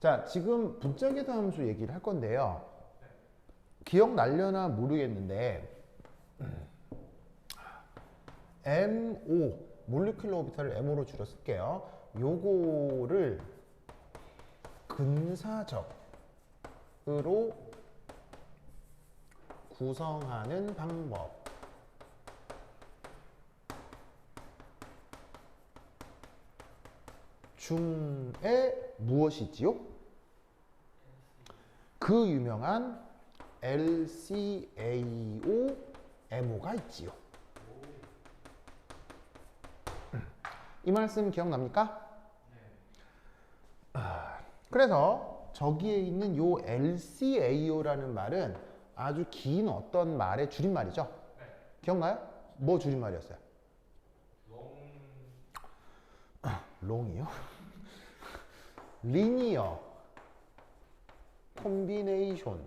자, 지금 분자계도 함수 얘기를 할 건데요. 기억날려나 모르겠는데 MO, 몰리큘러 오비탈을 MO로 줄여 쓸게요. 요거를 근사적으로 구성하는 방법 중에 무엇이지요? 그 유명한 LCAO MO가 있지요. 이 말씀 기억납니까? 그래서 저기에 있는 요 LCAO라는 말은 아주 긴 어떤 말의 줄임말이죠. 기억나요? 뭐 줄임말이었어요? 롱이요? 리니어 콤비네이션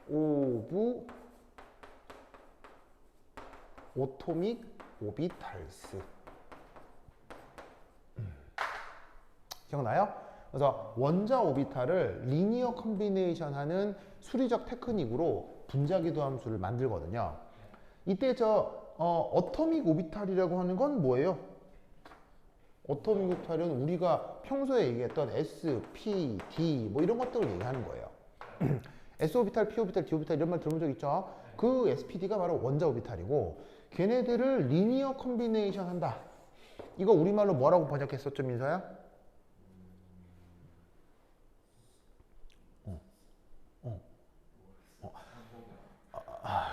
오브 오토믹 오비탈스. 기억나요? 그래서 원자 오비탈을 리니어 컴비네이션 하는 수리적 테크닉으로 분자기도 함수를 만들거든요. 이때 어토믹 오비탈이라고 하는 건 뭐예요? 어토믹 오비탈은 우리가 평소에 얘기했던 S, P, D 뭐 이런 것들을 얘기하는 거예요. S 오비탈, P 오비탈, D 오비탈 이런 말 들어본 적 있죠? 그 SPD가 바로 원자 오비탈이고 걔네들을 리니어 컴비네이션 한다. 이거 우리말로 뭐라고 번역했었죠, 민서야?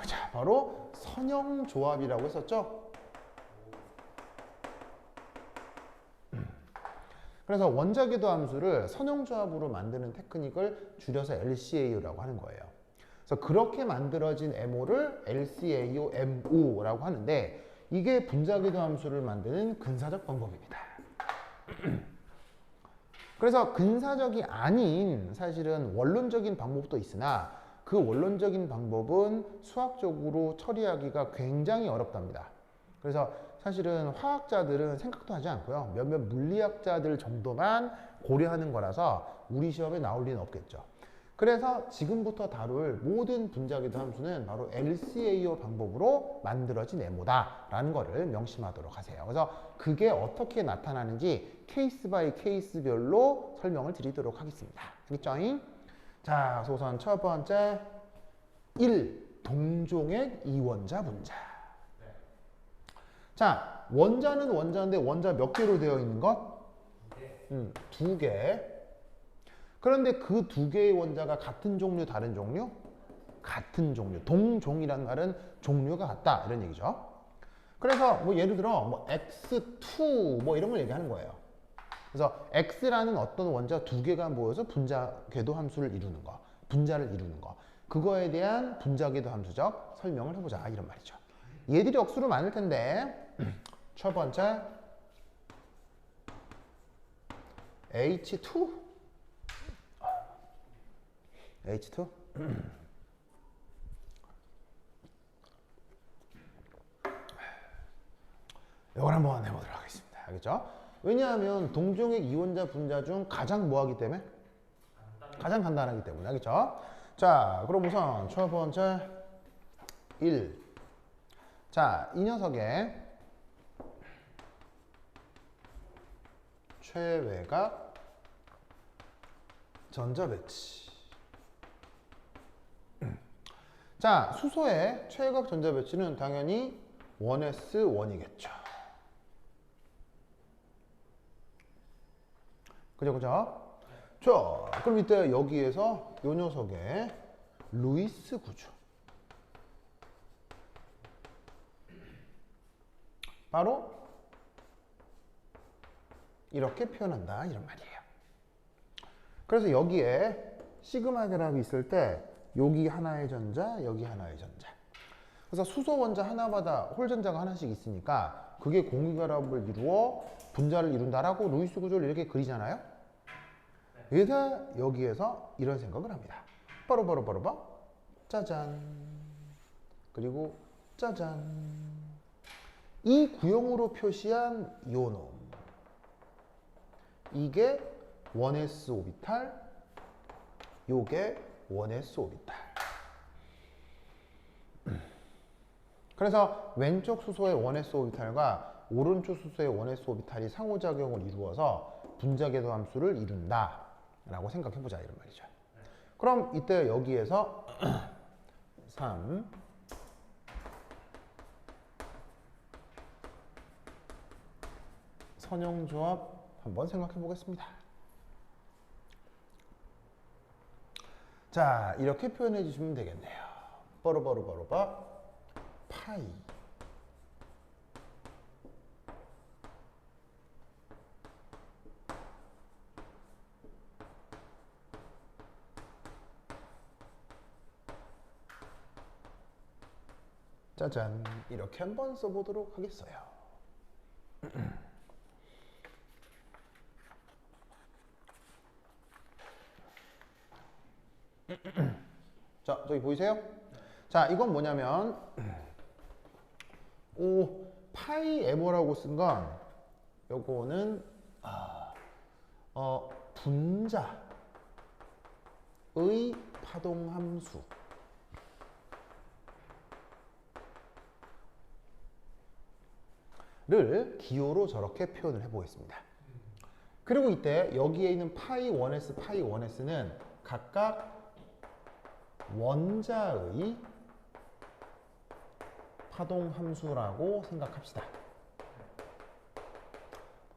자, 바로 선형조합이라고 했었죠? 그래서 원자궤도 함수를 선형조합으로 만드는 테크닉을 줄여서 LCAO라고 하는 거예요. 그래서 그렇게 만들어진 MO를 LCAO MO라고 하는데 이게 분자궤도 함수를 만드는 근사적 방법입니다. 그래서 근사적이 아닌 사실은 원론적인 방법도 있으나 그 원론적인 방법은 수학적으로 처리하기가 굉장히 어렵답니다. 그래서 사실은 화학자들은 생각도 하지 않고요. 몇몇 물리학자들 정도만 고려하는 거라서 우리 시험에 나올 리는 없겠죠. 그래서 지금부터 다룰 모든 분자궤도 함수는 바로 LCAO 방법으로 만들어진 MO다라는 거를 명심하도록 하세요. 그래서 그게 어떻게 나타나는지 케이스 바이 케이스별로 설명을 드리도록 하겠습니다. 알겠죠? 자, 우선 첫 번째 1. 동종액 이원자 분자. 자, 원자는 원자인데 원자 몇 개로 되어 있는 것? 두 개. 그런데 그 두 개의 원자가 같은 종류, 다른 종류? 같은 종류. 동종이라는 말은 종류가 같다 이런 얘기죠. 그래서 뭐 예를 들어 뭐 X2 뭐 이런 걸 얘기하는 거예요. 그래서 X라는 어떤 원자 두 개가 모여서 분자 궤도 함수를 이루는 거, 분자를 이루는 거. 그거에 대한 분자 궤도 함수적 설명을 해보자 이런 말이죠. 얘들이 억수로 많을 텐데 첫 번째 H2 H2 이걸 한번 해보도록 하겠습니다. 알겠죠? 왜냐하면 동종액 이원자 분자 중 가장 뭐하기 때문에? 가장 간단하기 때문에. 알겠죠? 자, 그럼 우선 첫 번째 1. 자, 이 녀석의 최외각 전자배치. 자, 수소의 최외각 전자배치는 당연히 1s1이겠죠. 그죠, 그죠? 자, 그럼 이때 여기에서 요 녀석의 루이스 구조. 바로 이렇게 표현한다 이런 말이에요. 그래서 여기에 시그마 결합이 있을 때 여기 하나의 전자, 여기 하나의 전자. 그래서 수소 원자 하나마다 홀전자가 하나씩 있으니까 그게 공유 결합을 이루어 분자를 이룬다라고 루이스 구조를 이렇게 그리잖아요. 그래서 여기에서 이런 생각을 합니다. 바로 짜잔. 그리고 짜잔. 이 구형으로 표시한 요 놈. 이게 1s 오비탈, 요게 1s 오비탈. 그래서 왼쪽 수소의 1s 오비탈과 오른쪽 수소의 1s 오비탈이 상호작용을 이루어서 분자궤도 함수를 이룬다 라고 생각해보자 이런 말이죠. 그럼 이때 여기에서 3 선형조합 한번 생각해 보겠습니다. 자, 이렇게 표현해 주시면 되겠네요. 빠르바르바르바 파이 짜잔, 이렇게 한번 써보도록 하겠어요. 자, 저기 보이세요? 자, 이건 뭐냐면 파이 m오라고 쓴 건 요거는 분자의 파동함수 를 기호로 저렇게 표현을 해보겠습니다. 그리고 이때 여기에 있는 파이 1s, 파이 1s는 각각 원자의 파동함수라고 생각합시다.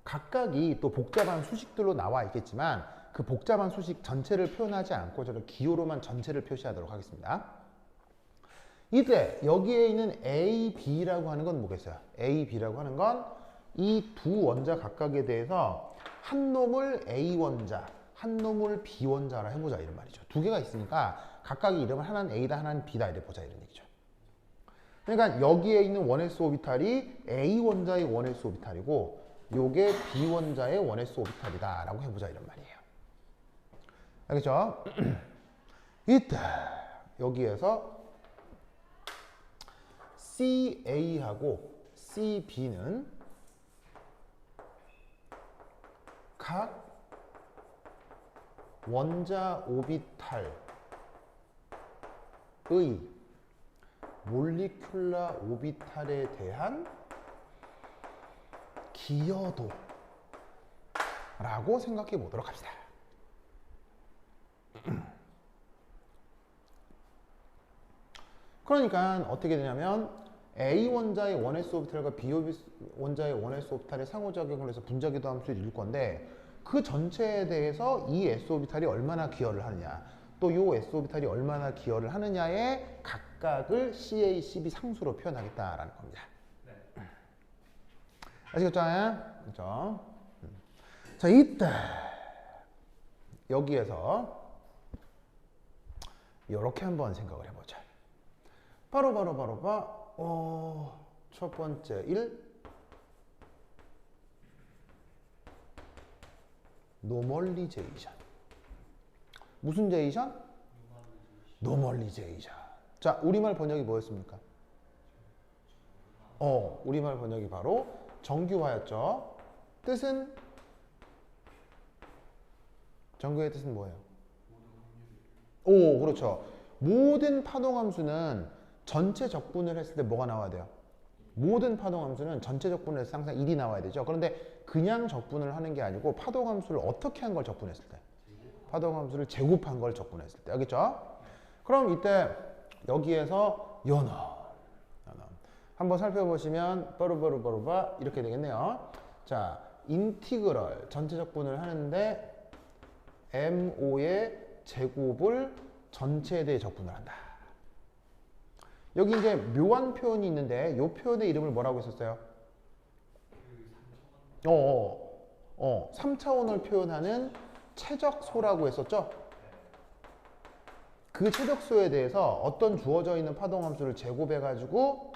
각각이 또 복잡한 수식들로 나와 있겠지만 그 복잡한 수식 전체를 표현하지 않고 저를 기호로만 전체를 표시하도록 하겠습니다. 이때 여기에 있는 A, B라고 하는 건 뭐겠어요? A, B라고 하는 건 이 두 원자 각각에 대해서 한 놈을 A 원자, 한 놈을 B 원자라 해보자 이런 말이죠. 두 개가 있으니까 각각의 이름을 하나는 A다, 하나는 B다 이래 보자 이런 얘기죠. 그러니까 여기에 있는 1s 오비탈이 A 원자의 1s 오비탈이고 요게 B 원자의 1s 오비탈이다 라고 해보자 이런 말이에요. 알겠죠? 이때 여기에서 CA하고 CB는 각 원자 오비탈의 몰리큘라 오비탈에 대한 기여도라고 생각해 보도록 합시다. 그러니까 어떻게 되냐면 A 원자의 1s 오비탈과 B 원자의 1s 오비탈의 상호작용을 해서 분자궤도 함수를 이룰 건데 그 전체에 대해서 이 s 오비탈이 얼마나 기여를 하느냐 또 이 s 오비탈이 얼마나 기여를 하느냐에 각각을 CA, CB 상수로 표현하겠다라는 겁니다. 네. 아시겠죠? 그렇죠? 자, 이때 여기에서 이렇게 한번 생각을 해보자. 바로 첫 번째 1 노멀리제이션. 무슨 제이션? 노멀리제이션. 자, 우리말 번역이 뭐였습니까? 우리말 번역이 바로 정규화였죠. 뜻은? 정규의 뜻은 뭐예요? 오, 그렇죠. 모든 파동함수는 전체 적분을 했을 때 뭐가 나와야 돼요? 모든 파동함수는 전체 적분을 해서 항상 1이 나와야 되죠. 그런데 그냥 적분을 하는 게 아니고 파동함수를 어떻게 한 걸 적분했을 때? 파동함수를 제곱한 걸 적분했을 때. 알겠죠? 그럼 이때 여기에서 연어 한번 살펴보시면 빠르바르바르바 이렇게 되겠네요. 자, 인티그럴 전체 적분을 하는데 MO의 제곱을 전체에 대해 적분을 한다. 여기 이제 묘한 표현이 있는데 이 표현의 이름을 뭐라고 했었어요? 3차원을 표현하는 최적소라고 했었죠? 그 최적소에 대해서 어떤 주어져 있는 파동함수를 제곱해가지고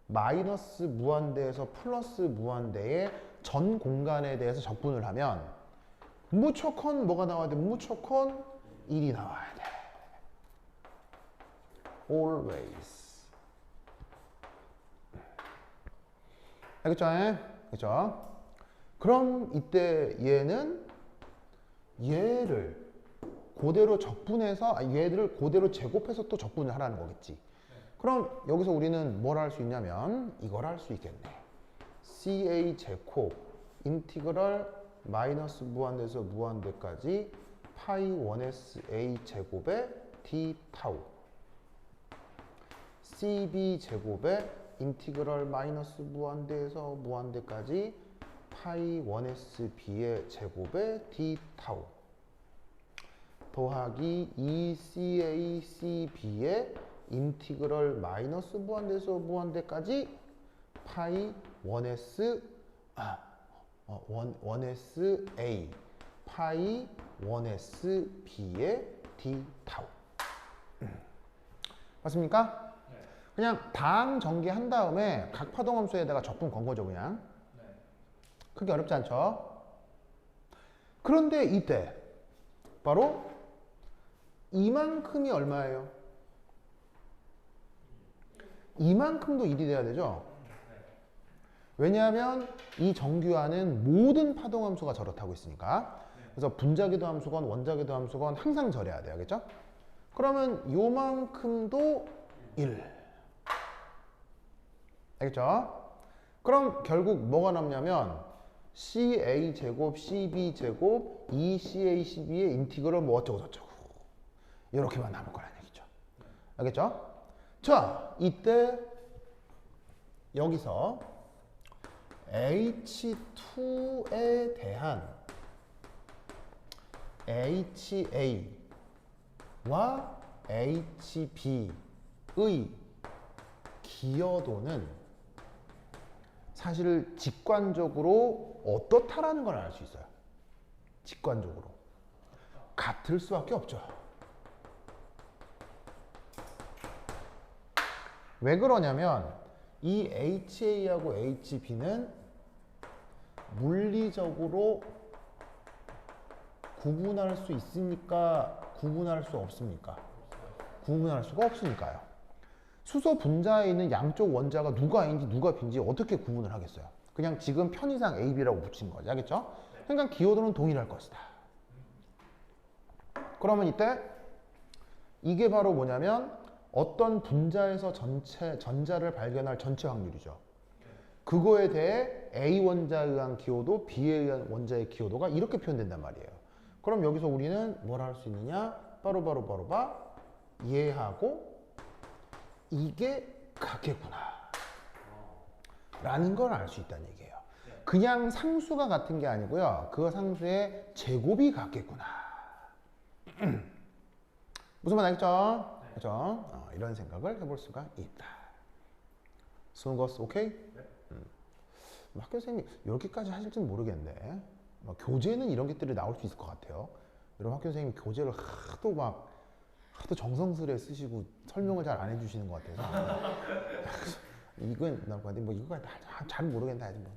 마이너스 무한대에서 플러스 무한대의 전 공간에 대해서 적분을 하면 무조건 뭐가 나와야 돼? 무조건 1이 나와야 돼. always. 알겠죠? 그렇죠? 그럼 이때 얘는 얘를 그대로 적분해서 얘를 그대로 제곱해서 또 제곱분을 하라는 거겠지. 그럼 여기서 우리는 뭘 할 수 있냐면 이걸 할 수 있겠네. CA 제곱 인티그럴 마이너스 무한대에서 무한대까지 파이 1s A 제곱에 d 타우 CB 제곱에 인티그럴 마이너스 무한대에서 무한대까지 파이 1s B의 제곱에 d 타우 더하기 2CA CB의 인티그럴 마이너스 무한대에서 무한대까지 파이 1s 1s A 파이 1s B의 d 타우 맞습니까? 네. 그냥 당 전개한 다음에 각 파동함수에다가 적분 건 거죠 그냥. 네. 크게 어렵지 않죠? 그런데 이때 바로 이만큼이 얼마예요? 이만큼도 1이 돼야 되죠? 왜냐하면 이 정규하는 모든 파동함수가 저렇다고 있으니까. 그래서 분자기도 함수건 원자기도 함수건 항상 저래야 돼요. 알겠죠? 그러면 요만큼도 1. 알겠죠? 그럼 결국 뭐가 남냐면 CA 제곱 CB 제곱 2CA CB의 인티그럴 뭐 어쩌고 저쩌고 이렇게만 남을 거라는 얘기죠. 알겠죠? 자, 이때 여기서 H2에 대한 HA와 HB의 기여도는 사실 직관적으로 어떻다라는 걸 알 수 있어요. 직관적으로. 같을 수밖에 없죠. 왜 그러냐면 이 HA하고 HB는 물리적으로 구분할 수 있습니까? 구분할 수 없습니까? 구분할 수가 없으니까요. 수소 분자에 있는 양쪽 원자가 누가 A인지 누가 B인지 어떻게 구분을 하겠어요? 그냥 지금 편의상 A, B라고 붙인 거지. 알겠죠? 그러니까 기호도는 동일할 것이다. 그러면 이때 이게 바로 뭐냐면 어떤 분자에서 전자를 발견할 전체 확률이죠. 그거에 대해 A 원자에 의한 기호도, B에 의한 원자의 기호도가 이렇게 표현된단 말이에요. 그럼 여기서 우리는 뭘 할 수 있느냐? 바로 얘하고 이게 같겠구나 라는 걸 알 수 있다는 얘기예요. 그냥 상수가 같은 게 아니고요. 그 상수의 제곱이 같겠구나. 무슨 말 알겠죠? 그렇죠? 이런 생각을 해볼 수가 있다. 스무거스 오케이? 학교 선생님이 이렇게까지 하실지는 모르겠는데 교재는 이런 것들이 나올 수 있을 것 같아요. 여러분 학교 선생님이 교재를 하도 정성스레 쓰시고 설명을 잘 안 해주시는 것 같아서 이건 뭐 이거 잘 모르겠다 하지 뭐.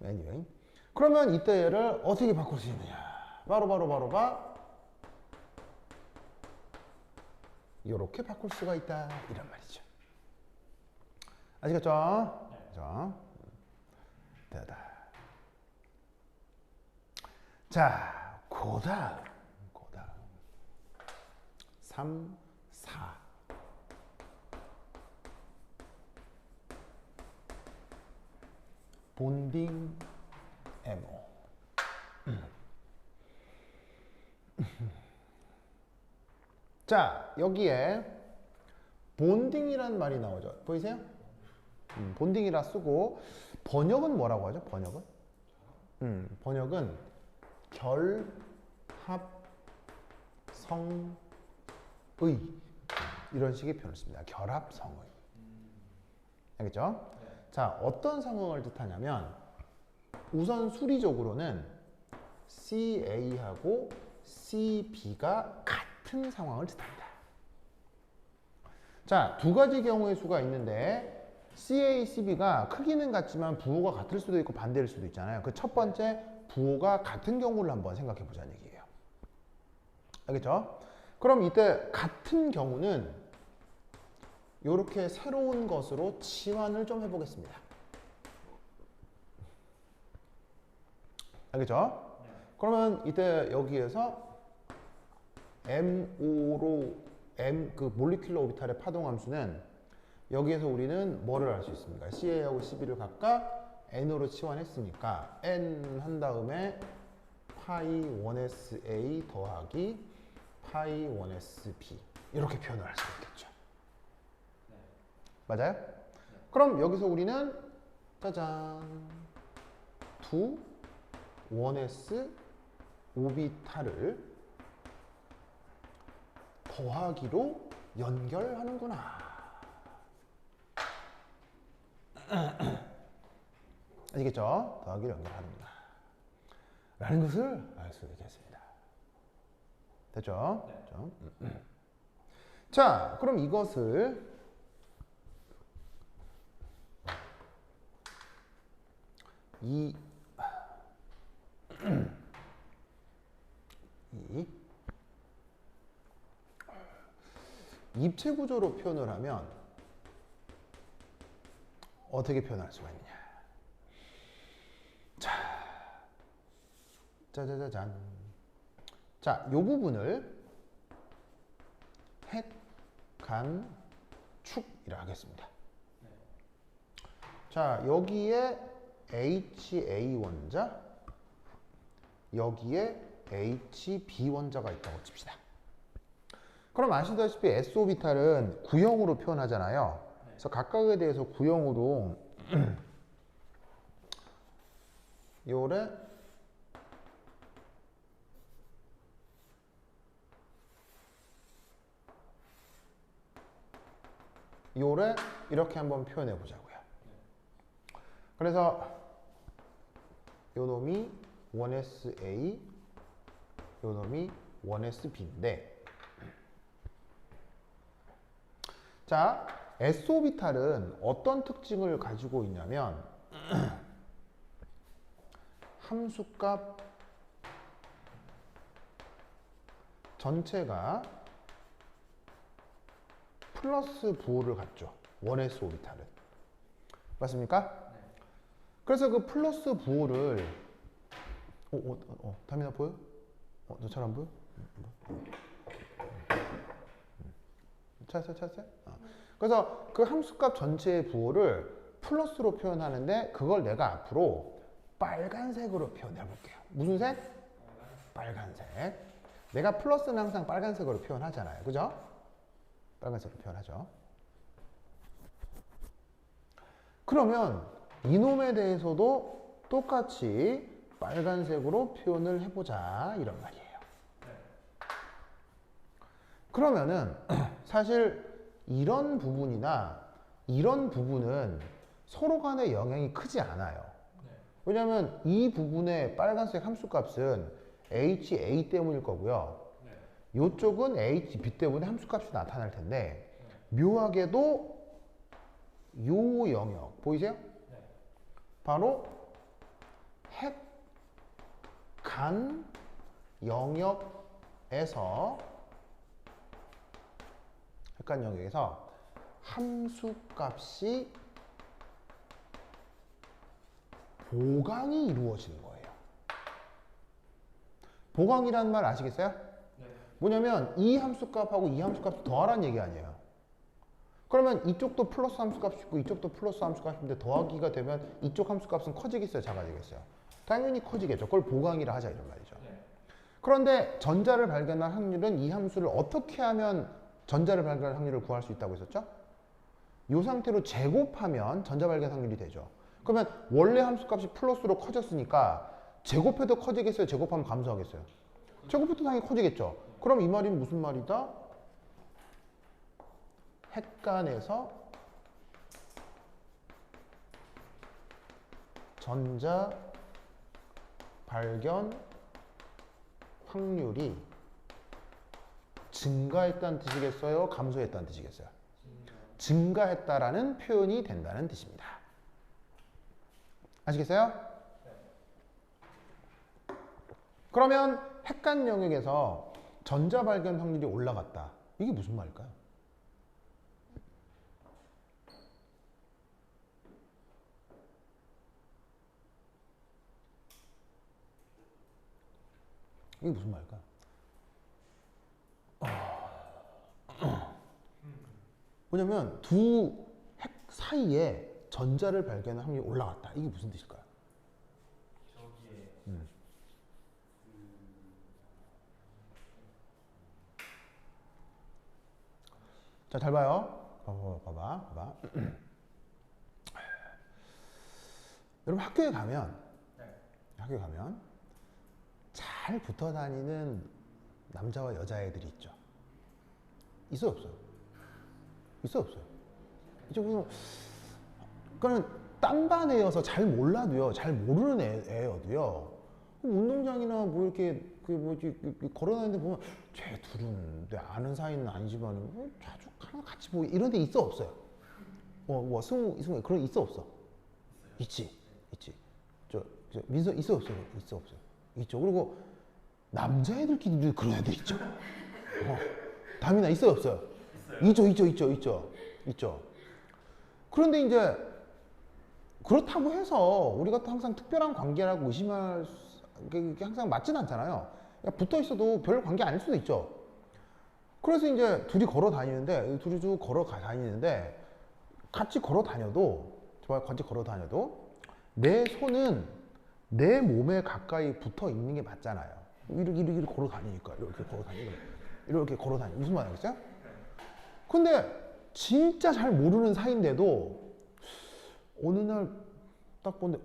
anyway. 그러면 이때 얘를 어떻게 바꿀 수 있느냐? 바로 이렇게 바꿀 수가 있다 이런 말이죠. 아시겠죠? 그죠? 되다. 자, 고다음 3, 4 본딩 MO 자, 여기에 본딩이라는 말이 나오죠. 보이세요? 본딩이라 쓰고 번역은 뭐라고 하죠? 번역은 결합성의 이런 식의 표현을 씁니다. 결합성의. 알겠죠? 자, 어떤 상황을 뜻하냐면 우선 수리적으로는 CA하고 CB가 같은 상황을 뜻합니다. 자, 두 가지 경우의 수가 있는데 CA, CB가 크기는 같지만 부호가 같을 수도 있고 반대일 수도 있잖아요. 그 첫 번째 부호가 같은 경우를 한번 생각해 보자는 얘기예요. 알겠죠? 그럼 이때 같은 경우는 이렇게 새로운 것으로 치환을 좀 해보겠습니다. 알겠죠? 그러면 이때 여기에서 MO로 그 몰리큘러 오비탈의 파동 함수는 여기에서 우리는 뭐를 알 수 있습니까? CA하고 CB를 각각 N으로 치환했으니까 N 한 다음에 파이 1SA 더하기 파이 1SB 이렇게 표현을 할 수 있겠죠. 맞아요? 그럼 여기서 우리는 짜잔 두 1S 오비탈을 더하기로 연결하는구나. 아시겠죠? 더하기로 연결하는구나. 라는 것을 알 수 있겠습니다. 됐죠? 됐죠? 자, 그럼 이것을 이 입체 구조로 표현을 하면 어떻게 표현할 수가 있느냐? 자, 짜자자잔. 자, 요 부분을 핵, 간, 축이라 하겠습니다. 자, 여기에 HA 원자, 여기에 HB 원자가 있다고 칩시다. 그럼 아시다시피 S 오비탈은 구형으로 표현하잖아요. 그래서 각각에 대해서 구형으로 요래 요래 이렇게 한번 표현해 보자고요. 그래서 요 놈이 1SA, 요 놈이 1SB인데 자, S 오비탈은 어떤 특징을 가지고 있냐면 함수값 전체가 플러스 부호를 갖죠. 1S 오비탈은. 맞습니까? 그래서 그 플러스 부호를 다민아 보여? 너 잘 안 보여? 찾았어요? 그래서 그 함수값 전체의 부호를 플러스로 표현하는데 그걸 내가 앞으로 빨간색으로 표현해 볼게요. 무슨 색? 빨간색. 내가 플러스는 항상 빨간색으로 표현하잖아요. 그죠? 빨간색으로 표현하죠. 그러면 이놈에 대해서도 똑같이 빨간색으로 표현을 해보자 이런 말이에요. 그러면은 사실 이런 부분이나 이런 부분은 서로 간의 영향이 크지 않아요. 왜냐하면 이 부분의 빨간색 함수값은 HA 때문일 거고요. 이쪽은 HB 때문에 함수값이 나타날 텐데 묘하게도 요 영역 보이세요? 바로 핵, 간 영역에서 핵간 영역에서 함수값이 보강이 이루어지는 거예요. 보강이라는 말 아시겠어요? 뭐냐면 이 함수값하고 이 함수값을 더하라는 얘기 아니에요. 그러면 이쪽도 플러스 함수값이 있고 이쪽도 플러스 함수값인데 더하기가 되면 이쪽 함수값은 커지겠어요? 작아지겠어요? 당연히 커지겠죠. 그걸 보강이라 하자 이런 말이죠. 그런데 전자를 발견할 확률은 이 함수를 어떻게 하면 전자를 발견할 확률을 구할 수 있다고 했었죠? 이 상태로 제곱하면 전자 발견 확률이 되죠. 그러면 원래 함수값이 플러스로 커졌으니까 제곱해도 커지겠어요? 제곱하면 감소하겠어요? 제곱해도 당연히 커지겠죠. 그럼 이 말이 무슨 말이다? 핵간에서 전자 발견 확률이 증가했다는 뜻이겠어요? 감소했다는 뜻이겠어요? 증가했다라는 표현이 된다는 뜻입니다. 아시겠어요? 그러면 핵간 영역에서 전자 발견 확률이 올라갔다. 이게 무슨 말일까요? 이게 무슨 말일까요? 뭐냐면 두 핵 사이에 전자를 발견할 확률이 올라갔다. 이게 무슨 뜻일까요? 저기에 자, 잘 봐요. 봐봐. 여러분 학교에 가면 잘 붙어 다니는 남자와 여자애들이 있죠. 있어요, 없어요? 있어요, 없어요? 이제 그러니까 딴 반 애여서 잘 몰라도요, 잘 모르는 애여도요, 운동장이나 뭐 이렇게 그 뭐지 걸어다니는데 보면 쟤 둘은 내 아는 사이는 아니지만 자주 같이 뭐 이런 데 있어 없어요? 뭐 승우 그런 있어 없어? 있지. 저 민서 있어 없어요? 있어 없어요? 있죠. 그리고 남자애들끼리도 그런 애들 있죠. 담이나 있어요 없어요? 있죠. 그런데 이제 그렇다고 해서 우리가 또 항상 특별한 관계라고 의심할 게 항상 맞진 않잖아요. 그러니까 붙어 있어도 별 관계 아닐 수도 있죠. 그래서 이제 둘이 걸어 다니는데 같이 걸어 다녀도 내 손은 내 몸에 가까이 붙어 있는 게 맞잖아요. 이렇게 걸어 다니니까 이렇게 걸어 다니 무슨 말이겠어요? 근데 진짜 잘 모르는 사이인데도 어느 날 딱 보는데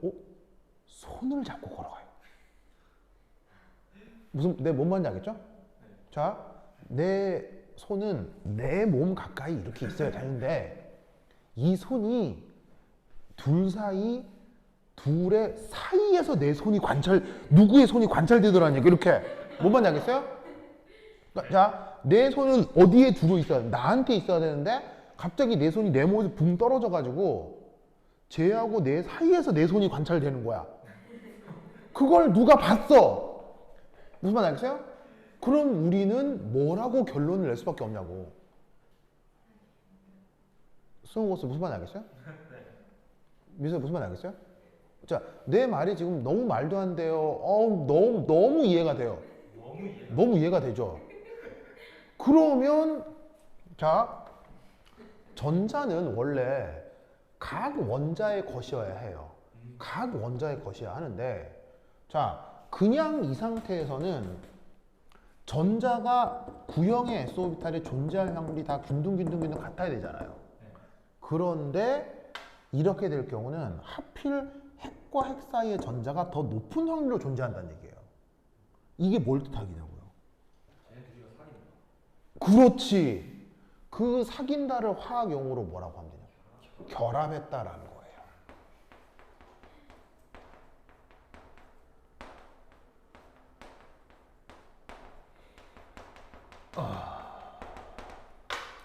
손을 잡고 걸어가요. 뭔 말인지 알겠죠? 자, 내 손은 내 몸 가까이 이렇게 있어야 되는데 이 손이 둘의 사이에서 내 손이 누구의 손이 관찰되더라는 얘기. 이렇게 뭔 말인지 알겠어요? 자, 내 손은 어디에 두고 있어야 돼? 나한테 있어야 되는데 갑자기 내 손이 내 몸에서 붕 떨어져 가지고 쟤하고 내 사이에서 내 손이 관찰되는 거야. 그걸 누가 봤어? 무슨 말 알겠어요? 그럼 우리는 뭐라고 결론을 낼 수밖에 없냐고. 스무고스 무슨 말 알겠어요? 민서 무슨 말 알겠어요? 자, 내 말이 지금 너무 말도 안 돼요. 너무 이해가 돼요. 너무 이해가 되죠. 그러면 자, 전자는 원래 각 원자의 것이어야 해요. 각 원자의 것이어야 하는데, 자, 그냥 이 상태에서는 전자가 구형의 SO비탈에 존재할 확률이 다 균등균등 같아야 되잖아요. 그런데 이렇게 될 경우는 하필 핵과 핵 사이의 전자가 더 높은 확률로 존재한다는 얘기예요. 이게 뭘 뜻하기냐고요? 쟤네들이가 사귄다. 그렇지. 그 사귄다를 화학 용어로 뭐라고 하면 되냐? 결합했다라는 거예요.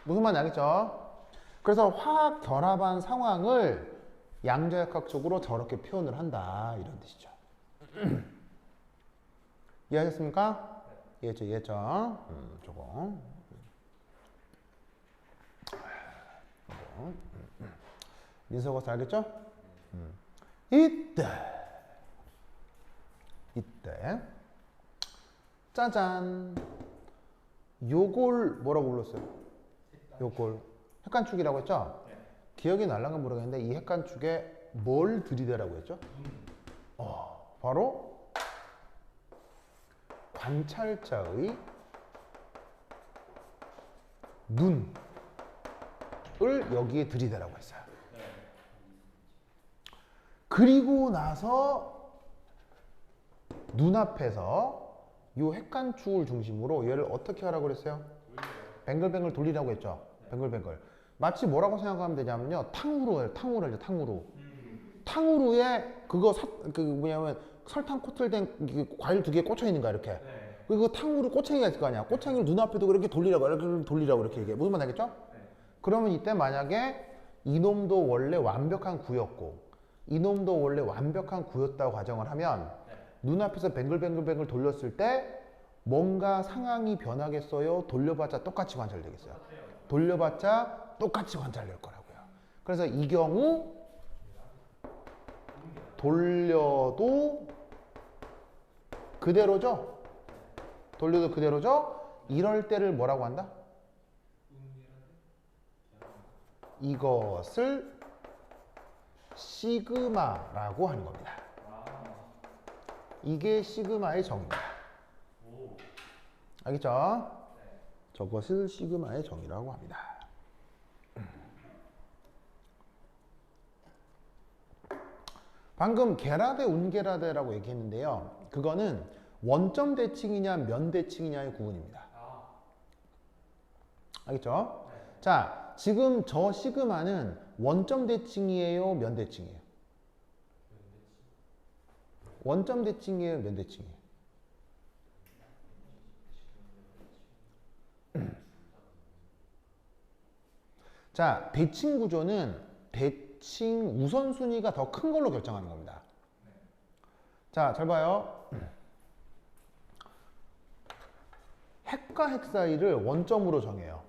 무슨 말인지 알겠죠? 그래서 화학 결합한 상황을 양자역학적으로 저렇게 표현을 한다 이런 뜻이죠. 이해하셨습니까? 이해했죠? 저거. 민서고사 알겠죠? 이때 짜잔, 요걸 뭐라고 불렀어요? 요걸 핵관축이라고 했죠? 기억이 날랑가 모르겠는데 이 핵관축에 뭘 들이대라고 했죠? 바로 관찰자의 눈을 여기에 들이대라고 했어요. 그리고 나서 눈앞에서 이 핵관축을 중심으로 얘를 어떻게 하라고 그랬어요? 뱅글뱅글 돌리라고 했죠. 뱅글뱅글. 마치 뭐라고 생각하면 되냐면요. 탕후루 해요. 탕후루에 뭐냐면 설탕 코팅된 과일 두 개 꽂혀 있는 거야 이렇게. 그리고 탕후루 꼬챙이가 있을 거 아니야. 꼬챙이를 눈앞에도 이렇게 돌리라고 이렇게 얘기해. 무슨 말 알겠죠? 그러면 이때 만약에 이놈도 원래 완벽한 구였고 이놈도 원래 완벽한 구였다고 가정을 하면 눈앞에서 뱅글뱅글 돌렸을 때 뭔가 상황이 변하겠어요? 돌려봤자 똑같이 관찰되겠어요? 돌려봤자 똑같이 관찰될 거라고요. 그래서 이 경우 돌려도 그대로죠? 돌려도 그대로죠? 이럴 때를 뭐라고 한다? 이것을 시그마라고 하는 겁니다. 이게 시그마의 정의입니다. 알겠죠? 저것을 시그마의 정의라고 합니다. 방금 게라데 운게라데라고 얘기했는데요. 그거는 원점 대칭이냐 면 대칭이냐의 구분입니다. 알겠죠? 자, 지금 저 시그마는 원점 대칭이에요, 면 대칭이에요? 원점 대칭이에요, 면 대칭이에요? 자, 대칭 구조는 대칭 우선순위가 더 큰 걸로 결정하는 겁니다. 자, 잘 봐요. 핵과 핵 사이를 원점으로 정해요.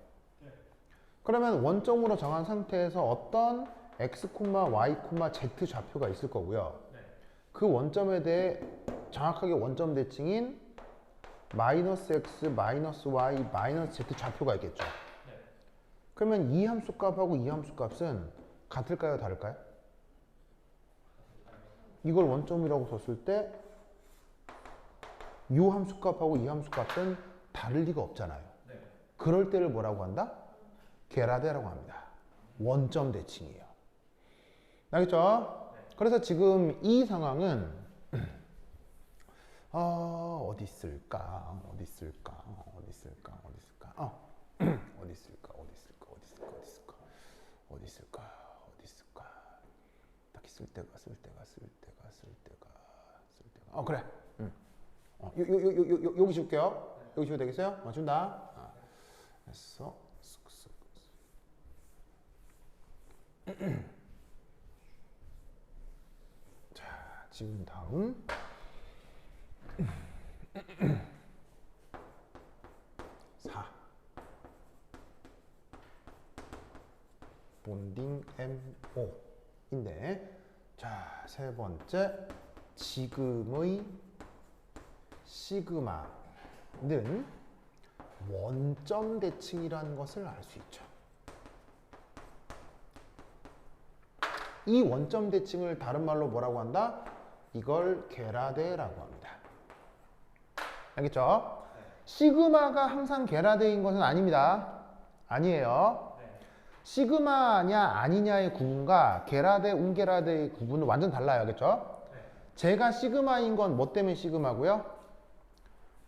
그러면 원점으로 정한 상태에서 어떤 x, y, z 좌표가 있을 거고요. 그 원점에 대해 정확하게 원점 대칭인 마이너스 x, 마이너스 y, 마이너스 z 좌표가 있겠죠. 그러면 이 함수 값하고 이 함수 값은 같을까요, 다를까요? 이걸 원점이라고 뒀을 때 이 함수 값하고 이 함수 값은 다를 리가 없잖아요. 그럴 때를 뭐라고 한다? 게라데라고 합니다. 원점 대칭이에요. 알겠죠? 그래서 지금 이 상황은 어디 있을까? 어디 있을까? 어디 있을까? 어디 있을까? 어디 있을까? 어디 있을까? 어디 있을까? 어디 있을까? 어디 있을까? 어디 있을까? 딱히 쓸 때가 그래. 여기 줄게요. 여기 주면 되겠어요? 준다. 됐어. 자, 지금 다음. 본딩 MO인데, 자, 세 번째, 지금의 시그마는 원점 대칭이라는 것을 알 수 있죠. 이 원점 대칭을 다른 말로 뭐라고 한다? 이걸 게라데라고 합니다. 알겠죠? 시그마가 항상 게라데인 것은 아닙니다. 아니에요. 시그마냐 아니냐의 구분과 게라데, 운게라데의 구분은 완전 달라요. 알겠죠? 제가 시그마인 건 뭐 때문에 시그마고요?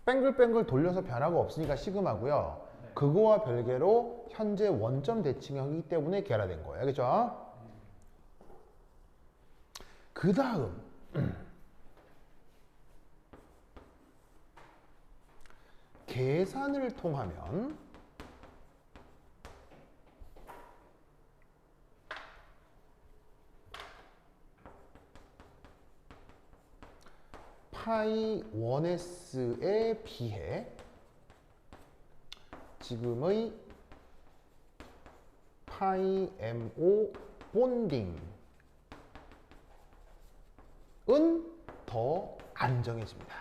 뱅글뱅글 돌려서 변화가 없으니까 시그마고요. 그거와 별개로 현재 원점 대칭이기 때문에 게라된 거예요. 알겠죠? 그 다음 계산을 통하면 파이 1s에 비해 지금의 파이 mo 본딩은 더 안정해집니다.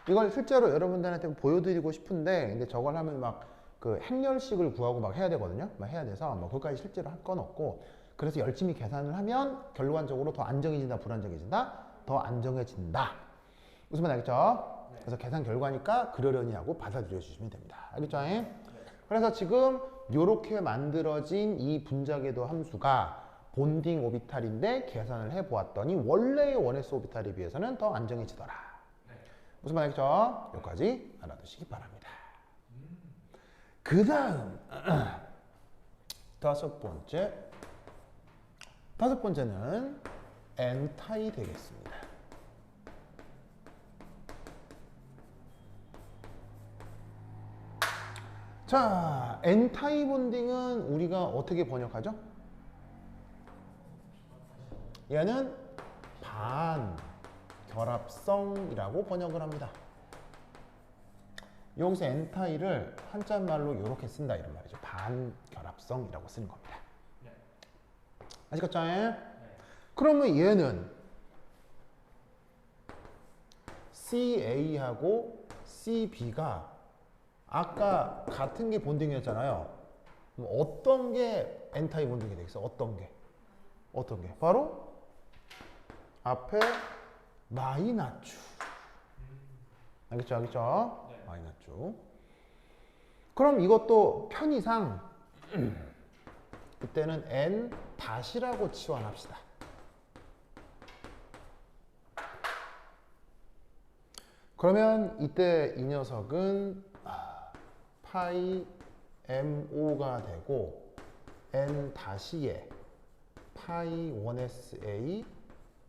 이걸 실제로 여러분들한테 보여드리고 싶은데, 근데 저걸 하면 막 그 행렬식을 구하고 막 해야 되거든요. 막 해야 돼서 뭐 그것까지 실제로 할 건 없고, 그래서 열심히 계산을 하면 결과적으로 더 안정해진다, 불안정해진다? 더 안정해진다. 무슨 말 알겠죠? 그래서 계산 결과니까 그러려니 하고 받아들여 주시면 됩니다. 알겠죠? 그래서 지금 이렇게 만들어진 이 분자궤도 함수가 본딩 오비탈인데 계산을 해보았더니 원래의 1s 오비탈에 비해서는 더 안정해지더라. 무슨 말 알겠죠? 여기까지 알아두시기 바랍니다. 그 다음 다섯 번째는 엔타이 되겠습니다. 자, 엔타이 본딩은 우리가 어떻게 번역하죠? 얘는 반결합성이라고 번역을 합니다. 여기서 엔타이를 한자말로 이렇게 쓴다 이런 말이죠. 반결합성이라고 쓰는 겁니다. 아시겠죠? 그러면 얘는 CA하고 CB가 아까 같은 게 본딩이었잖아요. 그럼 어떤 게 N타입 본딩이 되겠어? 어떤 게? 어떤 게? 바로 앞에 마이너츠. 알겠죠? 알겠죠? 네. 마이너츠. 그럼 이것도 편의상 이때는 N 다시라고 치환합시다. 그러면 이때 이 녀석은 파이 MO가 되고 N 다시에 파이 1S A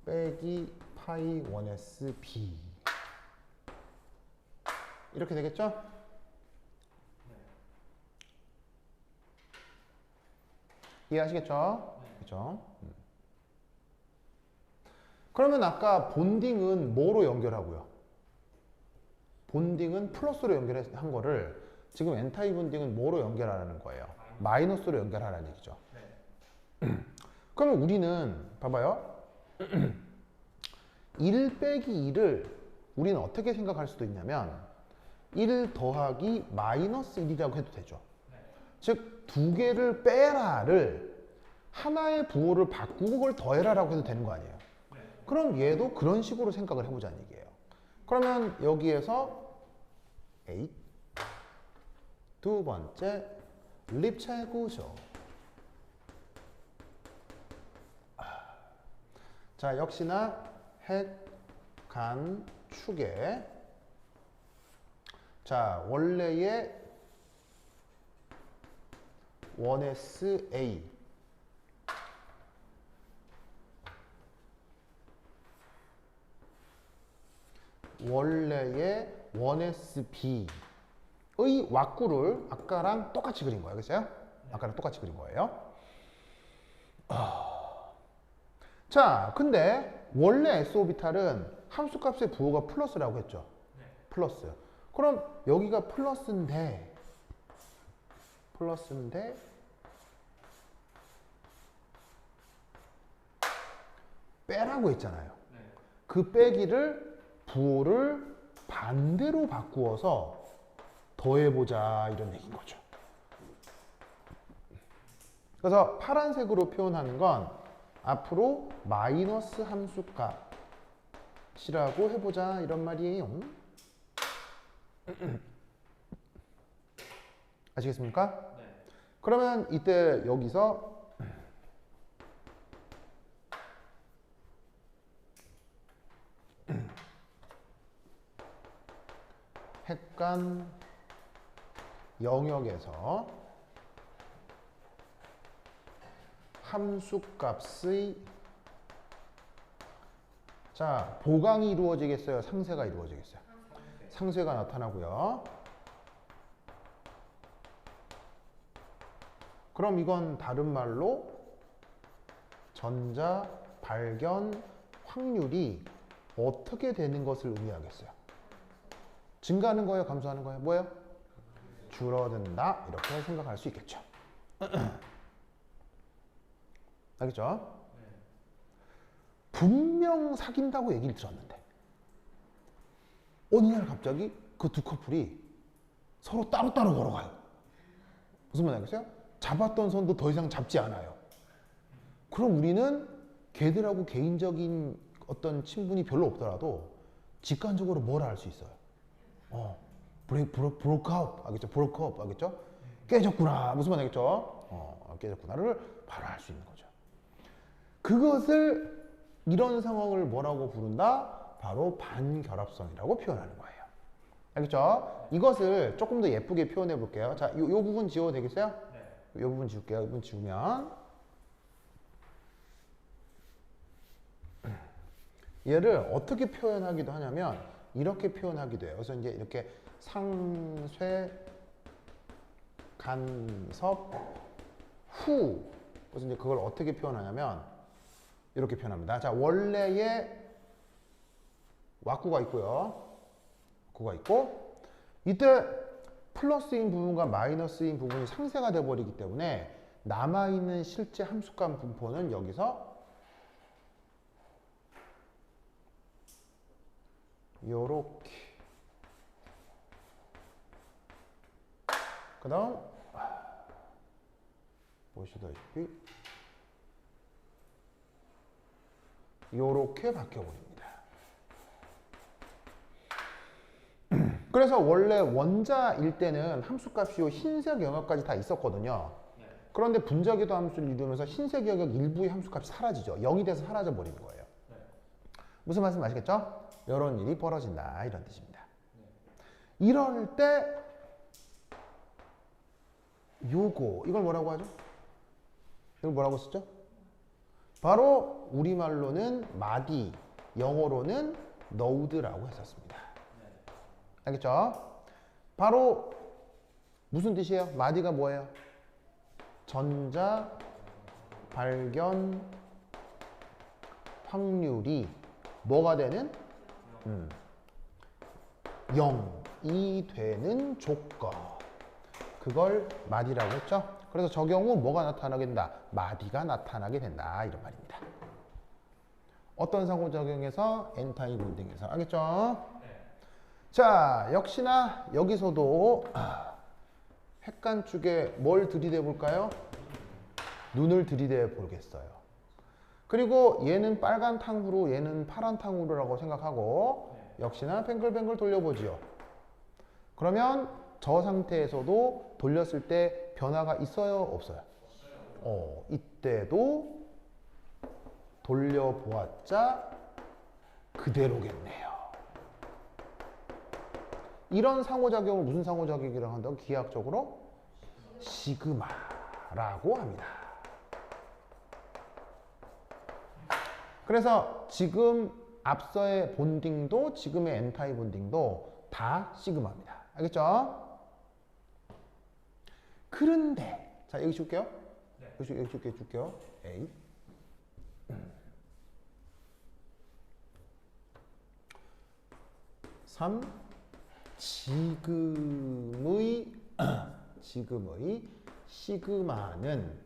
빼기 파이 1S B 이렇게 되겠죠? 이해하시겠죠? 그렇죠? 그러면 아까 본딩은 뭐로 연결하고요? 본딩은 플러스로 연결한 거를 지금 N타입 본딩은 뭐로 연결하라는 거예요? 마이너스로 연결하라는 얘기죠. 그러면 우리는 봐봐요. 1 빼기 2를 우리는 어떻게 생각할 수도 있냐면 1 더하기 마이너스 1이라고 해도 되죠. 즉 두 개를 빼라를 하나의 부호를 바꾸고 그걸 더해라라고 해도 되는 거 아니에요. 그럼 얘도 그런 식으로 생각을 해보자는 얘기예요. 그러면 여기에서 8 두 번째 립체 구조. 자, 역시나 핵, 간, 축에 자, 원래의 1SA 원래의 1SB의 왁구를 아까랑 똑같이 그린 거예요. 그렇죠? 아까랑 똑같이 그린 거예요. 자, 근데 원래 SO비탈은 함수값의 부호가 플러스라고 했죠. 플러스. 그럼 여기가 플러스인데 빼라고 했잖아요. 그 빼기를 부호를 반대로 바꾸어서 더해보자 이런 얘기인 거죠. 그래서 파란색으로 표현하는 건 앞으로 마이너스 함수값이라고 해보자 이런 말이에요. 아시겠습니까? 네. 그러면 이때 여기서 핵간 영역에서 함수값의 자, 보강이 이루어지겠어요? 상쇄가 이루어지겠어요? 상쇄가 나타나고요. 그럼 이건 다른 말로 전자 발견 확률이 어떻게 되는 것을 의미하겠어요? 증가하는 거예요? 감소하는 거예요? 뭐예요? 줄어든다. 이렇게 생각할 수 있겠죠. 알겠죠? 분명 사귄다고 얘기를 들었는데 어느 날 갑자기 그 두 커플이 서로 따로따로 걸어가요. 무슨 말 알겠어요? 잡았던 손도 더 이상 잡지 않아요. 그럼 우리는 걔들하고 개인적인 어떤 친분이 별로 없더라도 직관적으로 뭘 알 수 있어요? 브로크아웃 알겠죠? 브로크아웃 알겠죠? 깨졌구나. 무슨 말 알겠죠? 깨졌구나를 바로 알 수 있는 거죠. 그것을 이런 상황을 뭐라고 부른다? 바로 반결합성이라고 표현하는 거예요. 알겠죠? 이것을 조금 더 예쁘게 표현해 볼게요. 자, 요 부분 지워도 되겠어요? 네. 요 부분 지울게요. 이 부분 지우면 얘를 어떻게 표현하기도 하냐면 이렇게 표현하기도 해요. 그래서 이제 이렇게 상쇄 간섭 후 그래서 이제 그걸 어떻게 표현하냐면 이렇게 표현합니다. 자, 원래의 왁구가 있고요. 왁구가 있고 이때 플러스인 부분과 마이너스인 부분이 상쇄가 돼 버리기 때문에 남아있는 실제 함수값 분포는 여기서 요렇게. 그 다음 보시다시피 요렇게 바뀌어버립니다. 그래서 원래 원자일 때는 함수값이 요 흰색 영역까지 다 있었거든요. 네. 그런데 분자궤도 함수를 이루면서 흰색 영역 일부의 함수값이 사라지죠. 0이 돼서 사라져 버리는 거예요. 네. 무슨 말씀 아시겠죠? 이런 일이 벌어진다 이런 뜻입니다. 네. 이럴 때 요거 이걸 뭐라고 하죠? 이걸 뭐라고 쓰죠? 바로 우리말로는 마디, 영어로는 node라고 했었습니다. 알겠죠? 바로 무슨 뜻이에요? 마디가 뭐예요? 전자 발견 확률이 뭐가 되는? 0이 되는 조건. 그걸 마디라고 했죠? 그래서 저 경우 뭐가 나타나게 된다? 마디가 나타나게 된다. 이런 말입니다. 어떤 상호작용에서? N타입 본딩에서. 알겠죠? 자, 역시나 여기서도 핵간축에 뭘 들이대 볼까요? 눈을 들이대 보겠어요. 그리고 얘는 빨간 탕후루, 얘는 파란 탕후루라고 생각하고 역시나 뱅글뱅글 돌려보지요. 그러면 저 상태에서도 돌렸을 때 변화가 있어요? 없어요? 이때도 돌려보았자 그대로겠네요. 이런 상호작용을 무슨 상호작용이라고 한다고? 기하학적으로 시그마라고 합니다. 그래서 지금 앞서의 본딩도 지금의 N타입 본딩도 다 시그마입니다. 알겠죠? 그런데 자 여기 줄게요. 네. 여기 줄게요. A. 지금의 시그마는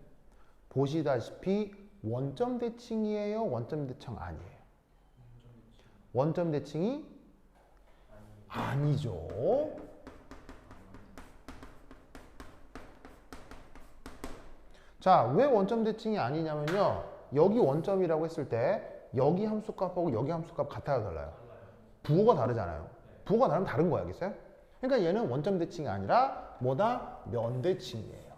보시다시피 원점 대칭이에요? 원점 대칭 아니에요? 원점 대칭이 아니죠. 자, 왜 원점 대칭이 아니냐면요. 여기 원점이라고 했을 때 여기 함수값하고 여기 함수값 같아요, 달라요? 부호가 다르잖아요. 부호가 다르면 다른 거 알겠어요? 그러니까 얘는 원점 대칭이 아니라 뭐다? 면대칭이에요.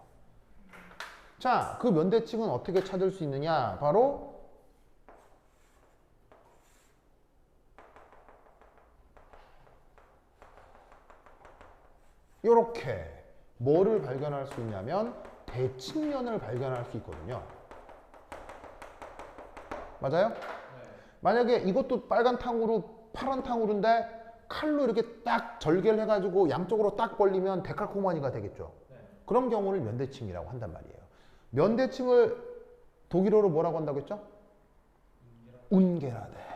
자, 그 면대칭은 어떻게 찾을 수 있느냐? 바로 이렇게 뭐를 발견할 수 있냐면 대칭면을 발견할 수 있거든요. 맞아요? 만약에 이것도 빨간 탕후루, 파란 탕후루인데 칼로 이렇게 딱 절개를 해가지고 양쪽으로 딱 벌리면 데칼코마니가 되겠죠. 그런 경우를 면대칭이라고 한단 말이에요. 면대칭을 독일어로 뭐라고 한다고 했죠? 운게라데.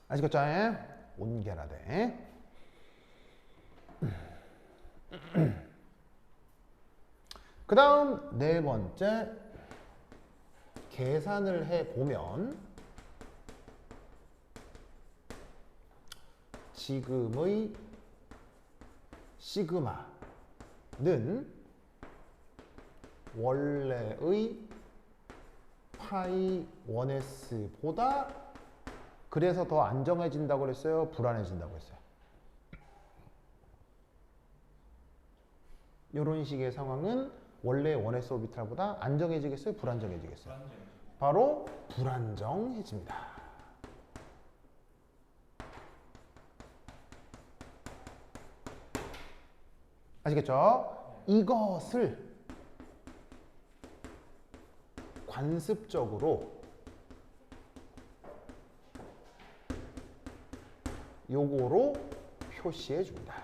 아시겠죠? 운게라데. 그 다음 네 번째 계산을 해보면 지금의 시그마는 원래의 파이 1s보다 그래서 더 안정해진다고 그랬어요? 불안해진다고 했어요? 이런 식의 상황은 원래 1s 오비탈보다 안정해지겠어요? 불안정해지겠어요? 바로 불안정해집니다. 아시겠죠? 이것을 관습적으로 요거로 표시해 줍니다.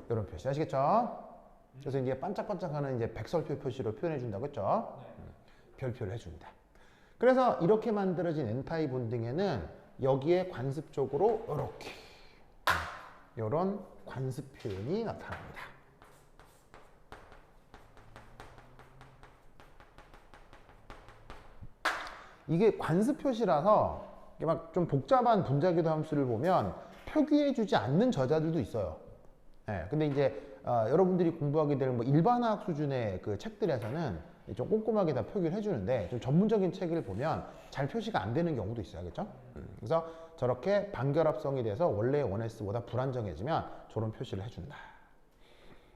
이런 표시 아시겠죠? 그래서 이제 반짝반짝하는 이제 백설표 표시로 표현해 준다고 했죠? 별표를 해줍니다. 그래서 이렇게 만들어진 N타입 본딩에는 여기에 관습적으로 이렇게 이런 관습 표현이 나타납니다. 이게 관습 표시라서 이게 막 좀 복잡한 분자기도 함수를 보면 표기해주지 않는 저자들도 있어요. 예, 근데 이제 여러분들이 공부하게 될 뭐 일반화학 수준의 그 책들에서는 좀 꼼꼼하게 다 표기를 해주는데 좀 전문적인 책을 보면 잘 표시가 안 되는 경우도 있어요, 알겠죠? 그래서 저렇게 반결합성이 돼서 원래의 원S보다 불안정해지면 저런 표시를 해준다.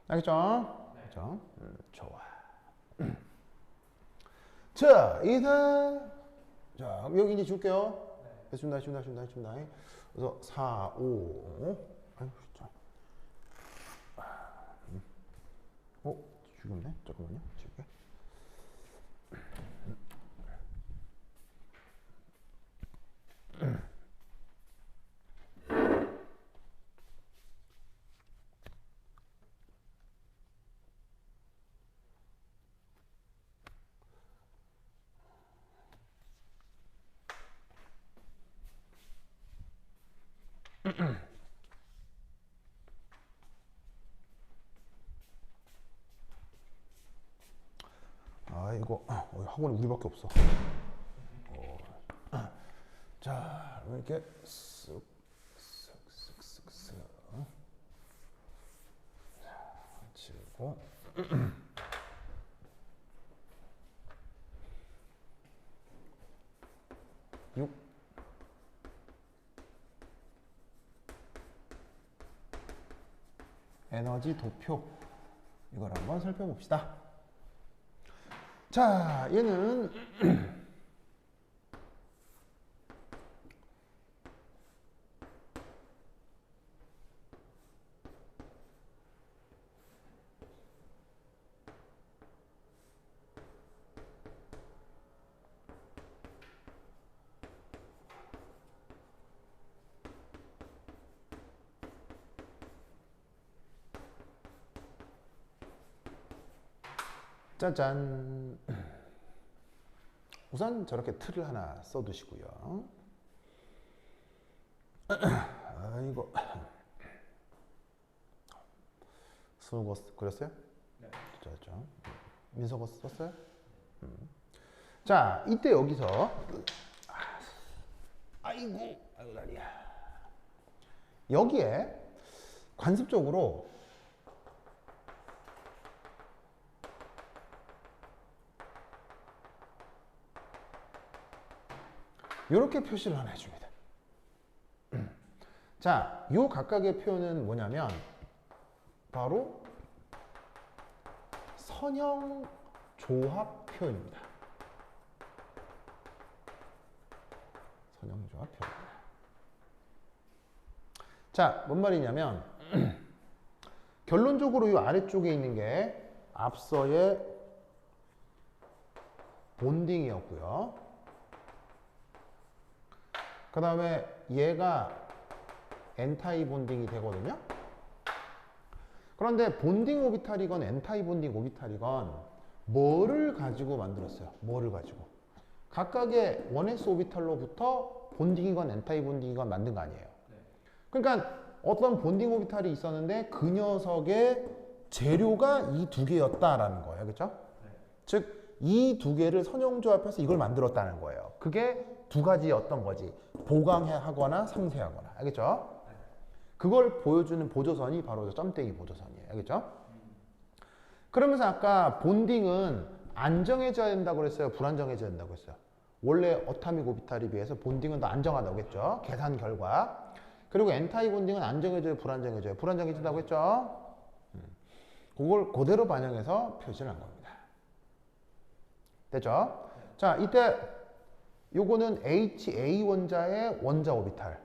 알겠죠? 그렇죠? 좋아. 자, 이상. 자, 여기 이제 줄게요. 했습니다. 그래서 4, 5. 아이고, 진짜. 죽였네? 잠깐만요. 지울게. 이거 학원에 우리밖에 없어. 자, 이렇게 쓱쓱쓱쓱쓱 치고 6 에너지 도표 이걸 한번 살펴봅시다. 자, 얘는 짜잔. 우선 저렇게 틀을 하나 써두시고요. 이거 스무고 그렸어요? 네. 그렇죠. 민서거 썼어요? 자, 이때 여기서 아이고 다리야. 여기에 관습적으로 이렇게 표시를 하나 해줍니다. 자, 요 각각의 표현은 뭐냐면 바로 선형 조합 표현입니다. 선형 조합 표현입니다. 자, 뭔 말이냐면 결론적으로 이 아래쪽에 있는 게 앞서의 본딩이었고요. 그 다음에 얘가 엔타이 본딩이 되거든요. 그런데 본딩 오비탈이건 엔타이 본딩 오비탈이건 뭐를 가지고 만들었어요? 뭐를 가지고? 각각의 1s 오비탈로부터 본딩이건 엔타이 본딩이건 만든 거 아니에요. 그러니까 어떤 본딩 오비탈이 있었는데 그 녀석의 재료가 이 두 개였다라는 거예요. 그렇죠? 즉 이 두 개를 선형조합해서 이걸 만들었다는 거예요. 그게 두 가지 어떤 거지? 보강하거나 상쇄하거나. 알겠죠? 그걸 보여주는 보조선이 바로 점땡이 보조선이에요. 알겠죠? 그러면서 아까 본딩은 안정해져야 된다고 그랬어요? 불안정해져야 된다고 했어요? 원래 어타믹 오비탈에 비해서 본딩은 더 안정하다고 했죠? 계산 결과. 그리고 엔타이 본딩은 안정해져요? 불안정해져요? 불안정해진다고 했죠? 그걸 그대로 반영해서 표시를 한 겁니다. 됐죠? 자, 이때 요거는 HA 원자의 원자 오비탈.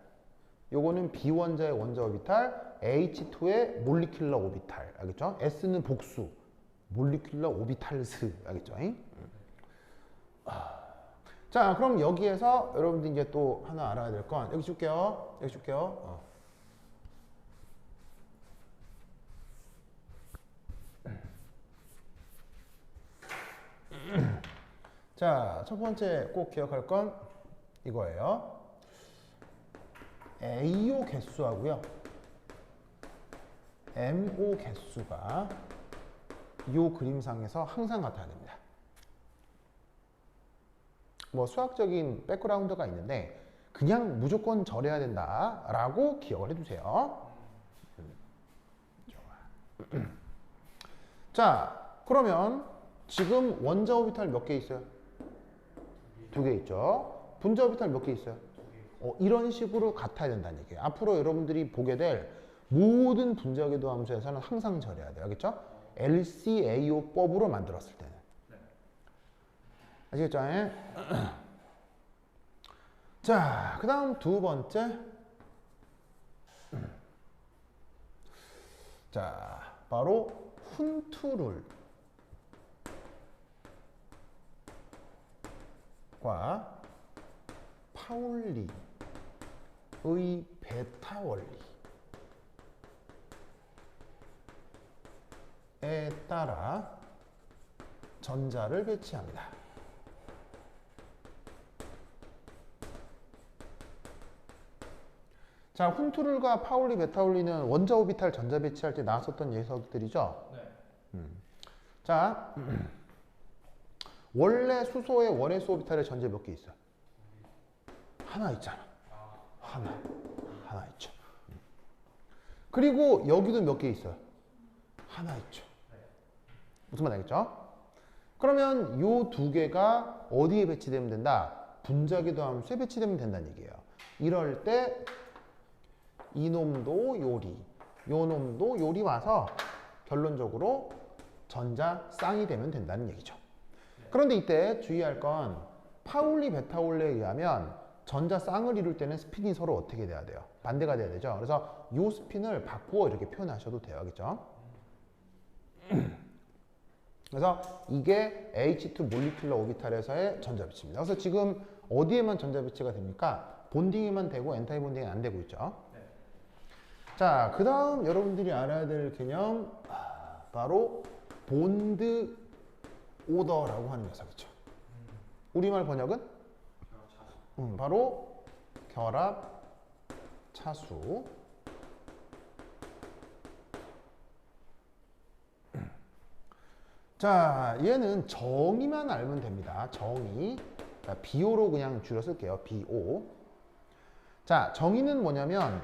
요거는 B 원자의 원자 오비탈, H2의 몰리큘러 오비탈. 알겠죠? S는 복수. 몰리큘러 오비탈스. 알겠죠? 자, 그럼 여기에서 여러분들 이제 또 하나 알아야 될 건 여기 줄게요. 여기 줄게요. 자, 첫 번째 꼭 기억할 건 이거예요. AO 개수하고요. MO 개수가 이 그림상에서 항상 같아야 됩니다. 뭐 수학적인 백그라운드가 있는데 그냥 무조건 절해야 된다라고 기억을 해두세요. 좋아. 자, 그러면 지금 원자 오비탈 몇 개 있어요? 2개 있죠. 분자 오비탈 몇 개 있어요? 이런 식으로 같아야 된다는 얘기예요. 앞으로 여러분들이 보게 될 모든 분자 궤도 함수에서는 항상 절해야 돼요. 알겠죠? LCAO법으로 만들었을 때는. 아시겠죠? 자, 그 다음 두 번째. 자, 바로 훈투룰과 파울리의 베타 원리에 따라 전자를 배치합니다. 자, 훈투룰과 파울리, 베타 원리는 원자 오비탈 전자 배치할 때 나왔었던 녀석들이죠. 네. 자, 원래 수소의 원s 오비탈에 전자 몇 개 있어요? 하나 있잖아. 하나 있죠. 그리고 여기도 몇 개 있어요? 하나 있죠. 무슨 말 알겠죠? 그러면 요 두 개가 어디에 배치되면 된다? 분자궤도 함수에 배치되면 된다는 얘기예요. 이럴 때 이놈도 요리, 요놈도 요리 와서 결론적으로 전자 쌍이 되면 된다는 얘기죠. 그런데 이때 주의할 건 파울리 베타 원리에 의하면 전자 쌍을 이룰 때는 스핀이 서로 어떻게 돼야 돼요? 반대가 돼야 되죠. 그래서 이 스핀을 바꾸어 이렇게 표현하셔도 돼요. 알겠죠? 그래서 이게 H2 몰리큘러 오비탈에서의 전자 배치입니다. 그래서 지금 어디에만 전자 배치가 됩니까? 본딩에만 되고 엔타이 본딩은 안 되고 있죠. 자, 그 다음 여러분들이 알아야 될 개념 바로 본드 오더라고 하는 녀석이죠. 우리말 번역은 바로 결합 차수. 자, 얘는 정의만 알면 됩니다. 정의. 자, BO로 그냥 줄여 쓸게요. BO. 자, 정의는 뭐냐면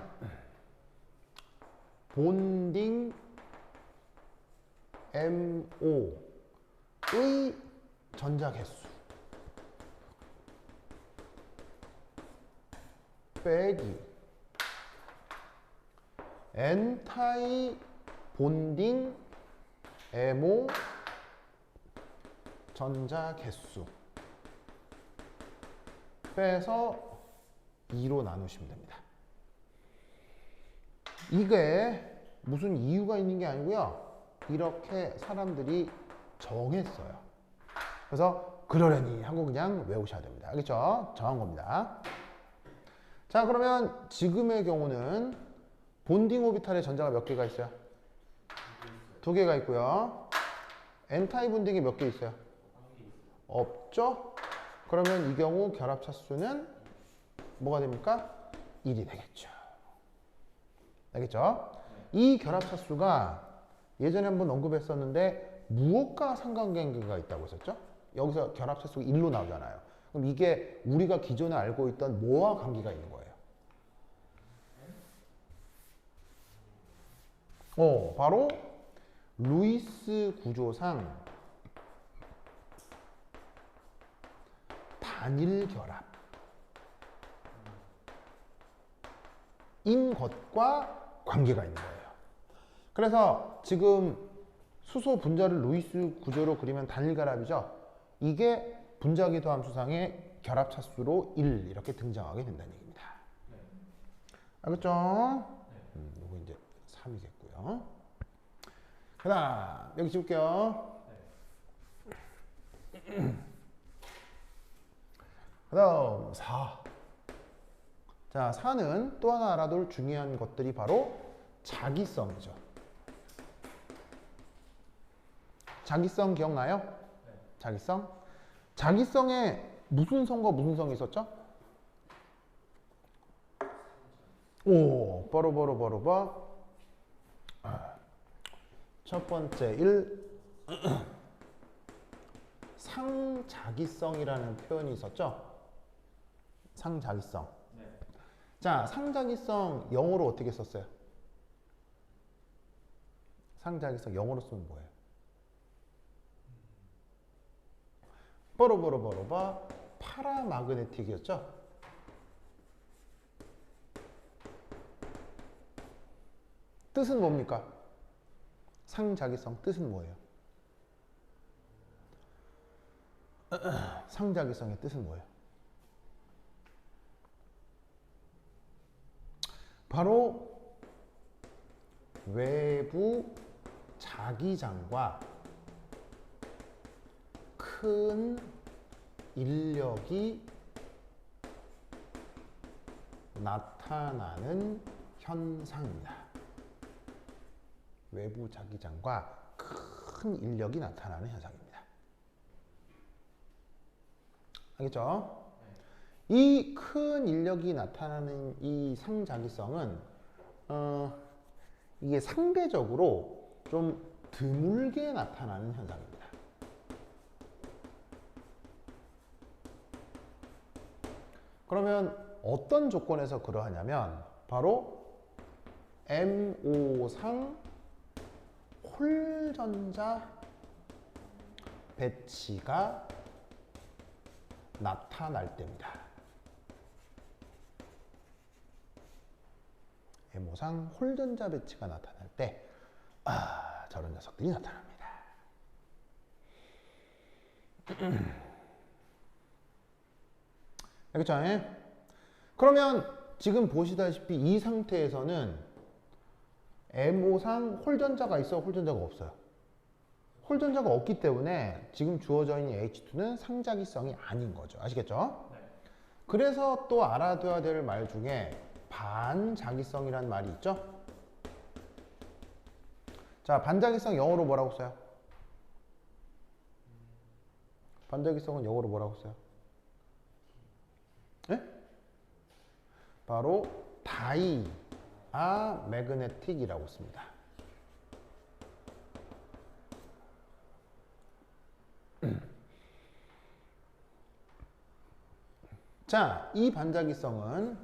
본딩 MO의 전자 개수 빼기 엔타이 본딩 MO 전자 개수 빼서 2로 나누시면 됩니다. 이게 무슨 이유가 있는 게 아니고요. 이렇게 사람들이 정했어요. 그래서 그러려니 하고 그냥 외우셔야 됩니다. 알겠죠? 정한 겁니다. 자, 그러면 지금의 경우는 본딩 오비탈에 전자가 몇 개가 있어요? 2개가 있고요. 엔타이 본딩이 몇 개 있어요? 없죠? 그러면 이 경우 결합 차수는 뭐가 됩니까? 1이 되겠죠. 알겠죠? 이 결합 차수가 예전에 한번 언급했었는데 무엇과 상관관계가 있다고 했었죠? 여기서 결합 차수가 1로 나오잖아요. 그럼 이게 우리가 기존에 알고 있던 뭐와 관계가 있는 거예요? 바로 루이스 구조상 단일 결합인 것과 관계가 있는 거예요. 그래서 지금 수소 분자를 루이스 구조로 그리면 단일 결합이죠. 이게 분자궤도 함수상의 결합 차수로 1 이렇게 등장하게 된다는 얘기입니다. 알겠죠? 이거 이제 3이겠고요. 그 다음 여기 찍을게요. 그 다음 4. 자, 4는 또 하나 알아둘 중요한 것들이 바로 자기성이죠. 자기성 기억나요? 자기성? 자기성에 무슨 성과 무슨 성이 있었죠? 바로. 첫 번째 1, 상자기성이라는 표현이 있었죠? 상자기성. 네. 자, 상자기성 영어로 어떻게 썼어요? 상자기성 영어로 쓰면 뭐예요? 뽀로뽀로뽀로바 파라마그네틱이었죠? 뜻은 뭡니까? 상자기성 뜻은 뭐예요? 상자기성의 뜻은 뭐예요? 바로 외부 자기장과 큰 인력이 나타나는 현상입니다. 외부 자기장과 큰 인력이 나타나는 현상입니다. 알겠죠? 이 큰 인력이 나타나는 이 상자기성은 이게 상대적으로 좀 드물게 나타나는 현상입니다. 그러면 어떤 조건에서 그러하냐면 바로 MO상 홀전자 배치가 나타날 때입니다. MO상 홀전자 배치가 나타날 때 저런 녀석들이 나타납니다. 알겠죠? 그러면 지금 보시다시피 이 상태에서는 MO상 홀전자가 있어, 홀전자가 없어요? 홀전자가 없기 때문에 지금 주어져 있는 H2는 상자기성이 아닌 거죠. 아시겠죠? 네. 그래서 또 알아둬야 될 말 중에 반자기성이라는 말이 있죠? 자, 반자기성 영어로 뭐라고 써요? 반자기성은 영어로 뭐라고 써요? 네? 바로 다이아매그네틱이라고 씁니다. 자, 이 반자기성은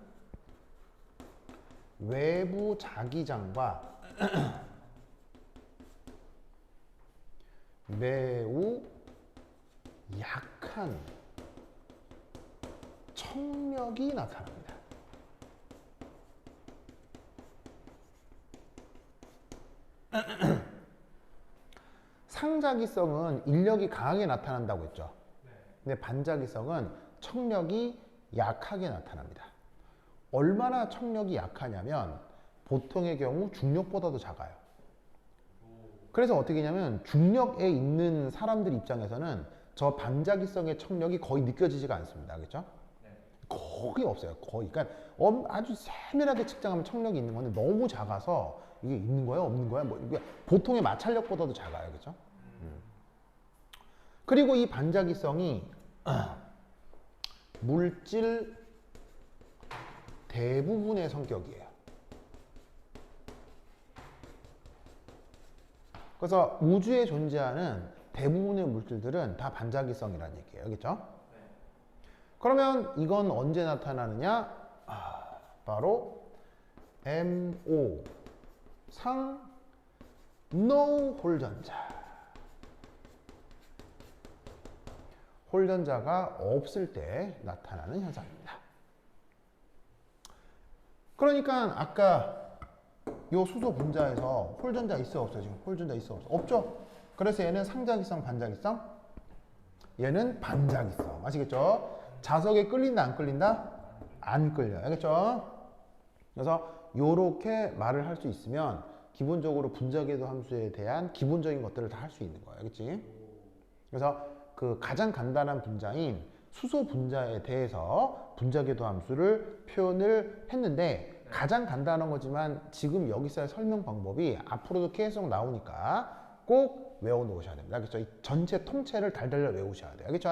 외부 자기장과 매우 약한 청력이 나타납니다. 상자기성은 인력이 강하게 나타난다고 했죠. 근데 반자기성은 청력이 약하게 나타납니다. 얼마나 청력이 약하냐면 보통의 경우 중력보다도 작아요. 그래서 어떻게 하냐면 중력에 있는 사람들 입장에서는 저 반자기성의 청력이 거의 느껴지지가 않습니다. 알겠죠? 거의 없어요. 거의. 그러니까 아주 세밀하게 측정하면 청력이 있는 건데 너무 작아서 이게 있는 거야, 없는 거야? 뭐 이게 보통의 마찰력보다도 작아요. 그렇죠? 그리고 이 반자기성이 물질 대부분의 성격이에요. 그래서 우주에 존재하는 대부분의 물질들은 다 반자기성이라는 얘기예요. 알겠죠? 그러면 이건 언제 나타나느냐? 바로 MO 상 no 홀전자. 홀전자가 없을 때 나타나는 현상입니다. 그러니까 아까 요 수소 분자에서 홀전자 있어 없어? 지금 홀전자 있어 없어? 없죠? 그래서 얘는 상자기성, 반자기성? 얘는 반자기성. 아시겠죠? 자석에 끌린다, 안 끌린다? 안 끌려요. 알겠죠? 그래서 요렇게 말을 할 수 있으면 기본적으로 분자궤도 함수에 대한 기본적인 것들을 다 할 수 있는 거예요. 알겠지? 그래서 그 가장 간단한 분자인 수소 분자에 대해서 분자궤도 함수를 표현을 했는데 가장 간단한 거지만 지금 여기서의 설명 방법이 앞으로도 계속 나오니까 꼭 외워 놓으셔야 됩니다. 알겠죠? 이 전체 통째를 달달달 외우셔야 돼요. 알겠죠?